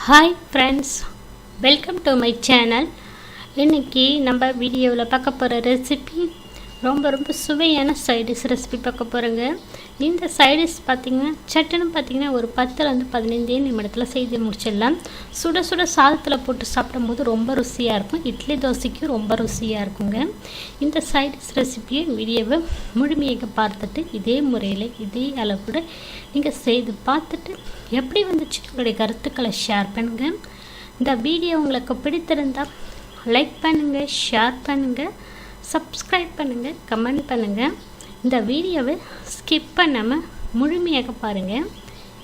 Hi friends, welcome to my channel. இன்றைக்கி நம்ம வீடியோவில் பார்க்க போகிற ரெசிபி ரொம்ப சுவையான சைடிஷ் ரெசிபி பார்க்க போகிறோங்க. இந்த சைடிஷ் பார்த்திங்கன்னா சட்டுன்னு பார்த்திங்கன்னா ஒரு 10-15 நிமிடத்தில் செய்து முடிச்சிடலாம். சுட சுட சாதத்தில் போட்டு சாப்பிடும்போது ரொம்ப ருசியாக இருக்கும். இட்லி தோசைக்கும் ரொம்ப ருசியாக இருக்குங்க. இந்த சைடிஷ் ரெசிபியை வீடியோவை முழுமையாக பார்த்துட்டு இதே முறையில் இதே அளவோட நீங்கள் செய்து பார்த்துட்டு எப்படி வந்துச்சு உங்களுடைய கருத்துக்களை ஷேர் பண்ணுங்கள். இந்த வீடியோ உங்களுக்கு பிடித்திருந்தால் லைக் பண்ணுங்கள், ஷேர் பண்ணுங்கள், சப்ஸ்கிரைப் பண்ணுங்கள், கமெண்ட் பண்ணுங்கள். இந்த வீடியோவை ஸ்கிப் பண்ணாமல் முழுமையாக பாருங்கள்.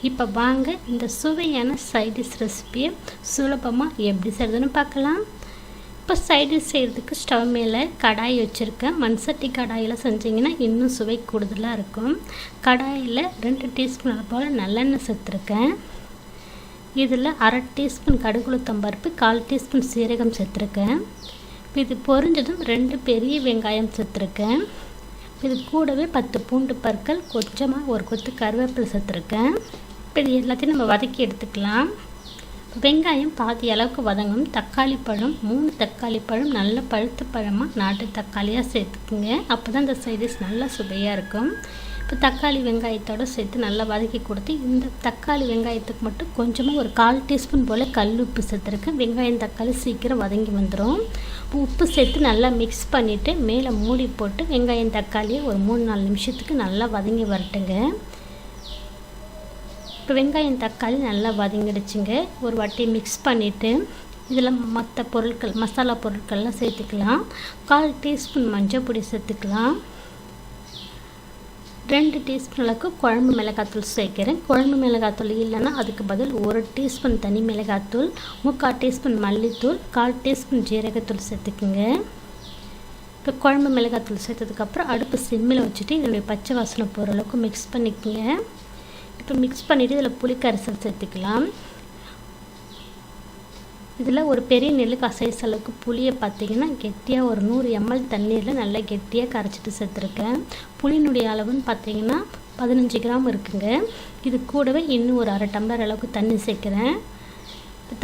இப்போ வாங்க இந்த சுவையான சைடிஷ் ரெசிபியை சுலபமாக எப்படி செய்கிறதுன்னு பார்க்கலாம். இப்போ சைடிஷ் செய்கிறதுக்கு ஸ்டவ் மேலே கடாய் வச்சுருக்கேன். மண்சட்டி கடாயில் செஞ்சிங்கன்னா இன்னும் சுவை கூடுதலாக இருக்கும். கடாயில் 2 டீஸ்பூன் போல் நல்லெண்ணெய் சேர்த்துருக்கேன். இதில் 1/2 டீஸ்பூன் கடுகுளுத்தம்பருப்பு, 1/4 டீஸ்பூன் சீரகம் சேர்த்துருக்கேன். இது பொரிஞ்சதும் 2 பெரிய வெங்காயம் சேர்த்துருக்கேன். இது கூடவே 10 பூண்டு பற்கள், கொஞ்சமாக ஒரு கொத்து கருவேப்பிலை சேர்த்துருக்கேன். இப்போ இது எல்லாத்தையும் நம்ம வதக்கி எடுத்துக்கலாம். வெங்காயம் பாதி அளவுக்கு வதங்கும். தக்காளி பழம் 3 தக்காளி பழம் நல்ல பழுத்த பழமாக நாட்டு தக்காளியாக சேர்த்துக்குங்க. அப்போ தான் இந்த சைடிஷ் நல்லா சுவையாக இருக்கும். இப்போ தக்காளி வெங்காயத்தோடு சேர்த்து நல்லா வதக்கி கொடுத்து இந்த தக்காளி வெங்காயத்துக்கு மட்டும் கொஞ்சமாக ஒரு 1/4 டீஸ்பூன் போல் கல் உப்பு சேர்த்துருக்கேன். வெங்காயம் தக்காளி சீக்கிரம் வதங்கி வந்துடும். உப்பு சேர்த்து நல்லா மிக்ஸ் பண்ணிவிட்டு மேலே மூடி போட்டு வெங்காயம் தக்காளியை ஒரு 3-4 நிமிஷத்துக்கு நல்லா வதங்கி வரட்டுங்க. இப்போ வெங்காயம் தக்காளி நல்லா வதங்கிடுச்சுங்க. ஒரு வாட்டி மிக்ஸ் பண்ணிவிட்டு இதில் மற்ற பொருட்கள் மசாலா பொருட்கள்லாம் சேர்த்துக்கலாம். 1/4 டீஸ்பூன் மஞ்சள் பொடி சேர்த்துக்கலாம். 2 டீஸ்பூன் அளவுக்கு குழம்பு மிளகாத்தூள் சேர்க்குறேன். குழம்பு மிளகாத்தூள் இல்லைன்னா அதுக்கு பதில் 1 டீஸ்பூன் தனி மிளகாத்தூள், 3/4 டீஸ்பூன் மல்லித்தூள், 1/4 டீஸ்பூன் ஜீரகத்தூள் சேர்த்துக்குங்க. இப்போ குழம்பு மிளகாத்தூள் சேர்த்ததுக்கப்புறம் அடுப்பு சிம்மில் வச்சுட்டு இதனுடைய பச்சை வாசனை போகிற அளவுக்கு மிக்ஸ் பண்ணிக்கோங்க. இப்போ மிக்ஸ் பண்ணிவிட்டு இதில் புளி கரைசல் சேர்த்துக்கலாம். இதில் ஒரு பெரிய நெல்லிக்காய் சைஸ் அளவுக்கு புளியை பார்த்திங்கன்னா கெட்டியாக ஒரு 100 ml தண்ணீரில் நல்லா கெட்டியாக கரைச்சிட்டு சேர்த்துருக்கேன். புளியினுடைய அளவுன்னு பார்த்திங்கன்னா 15 கிராம் இருக்குங்க. இது கூடவே இன்னும் ஒரு 1/2 டம்ளர் அளவுக்கு தண்ணி சேர்க்குறேன்.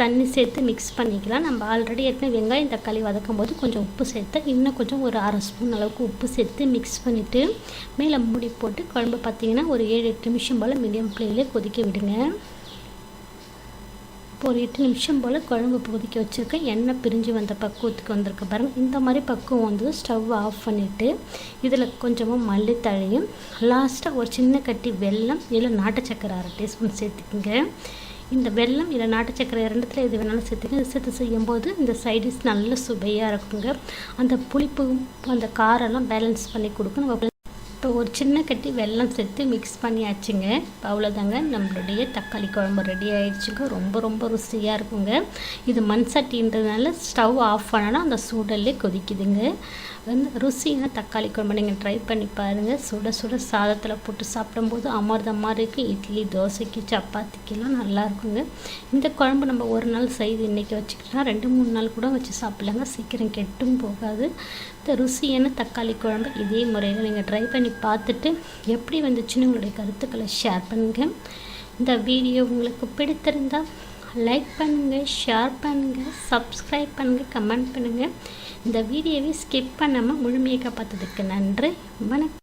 தண்ணி சேர்த்து மிக்ஸ் பண்ணிக்கலாம். நம்ம ஆல்ரெடி ஏற்கனவே வெங்காயம் தக்காளி வதக்கும் போது கொஞ்சம் உப்பு சேர்த்து இன்னும் கொஞ்சம் ஒரு 1/2 ஸ்பூன் அளவுக்கு உப்பு சேர்த்து மிக்ஸ் பண்ணிவிட்டு மேலே மூடி போட்டு குழம்பு பார்த்திங்கன்னா ஒரு 7-8 நிமிஷம் போல் மீடியம் ஃப்ளேம்லேயே கொதிக்க விடுங்க. இப்போ ஒரு 8 நிமிஷம் போல் குழம்பு கொதிக்க வச்சுருக்கேன். எண்ணெய் பிரிஞ்சு வந்த பக்குவத்துக்கு வந்திருக்கு பாருங்கள். இந்த மாதிரி பக்குவம் வந்து ஸ்டவ் ஆஃப் பண்ணிவிட்டு இதில் கொஞ்சமாக மல்லித்தழையும் லாஸ்ட்டாக ஒரு சின்ன கட்டி வெல்லம், இதில் நாட்டு சக்கரை 1/2 டீஸ்பூன் சேர்த்துக்குங்க. இந்த வெல்லம் இல்லை நாட்டு சக்கரை 2த்தில் எது வேணாலும் சேர்த்துங்க. இது சேர்த்து செய்யும்போது இந்த சைடிஷ் நல்ல சுவையாக இருக்குங்க. அந்த புளிப்பு அந்த காரெல்லாம் பேலன்ஸ் பண்ணி கொடுக்கும். இப்போ ஒரு சின்ன கட்டி வெல்லம் சேர்த்து மிக்ஸ் பண்ணியாச்சுங்க. இப்போ அவ்வளோதாங்க, நம்மளுடைய தக்காளி குழம்பு ரெடி ஆகிடுச்சுங்க. ரொம்ப ருசியாக இருக்குங்க. இது மண் சட்டின்றதுனால ஸ்டவ் ஆஃப் பண்ணாலும் அந்த சூடல்லே கொதிக்குதுங்க. ருசியான தக்காளி குழம்பு நீங்கள் ட்ரை பண்ணி பாருங்கள். சுட சுட சாதத்தில் போட்டு சாப்பிடும்போது அமிர்தமாக இருக்குது. இட்லி தோசைக்கு சப்பாத்திக்கெல்லாம் நல்லாயிருக்குங்க. இந்த குழம்பு நம்ம ஒரு நாள் செய்து இன்றைக்கி வச்சுக்கிட்டோம்னா 2-3 நாள் கூட வச்சு சாப்பிட்லாங்க. சீக்கிரம் கெட்டும் போகாது. இந்த ருசியான தக்காளி குழம்பு இதே முறையில் நீங்கள் ட்ரை பண்ணி பார்த்துட்டு எப்படி வந்துச்சுன்னு உங்களுடைய கருத்துக்களை ஷேர் பண்ணுங்கள். இந்த வீடியோ உங்களுக்கு பிடித்திருந்தால் லைக் பண்ணுங்கள், ஷேர் பண்ணுங்கள், சப்ஸ்கிரைப் பண்ணுங்கள், கமெண்ட் பண்ணுங்கள். இந்த வீடியோவை ஸ்கிப் பண்ணாமல் முழுமையாக பார்த்ததுக்கு நன்றி. வணக்கம்.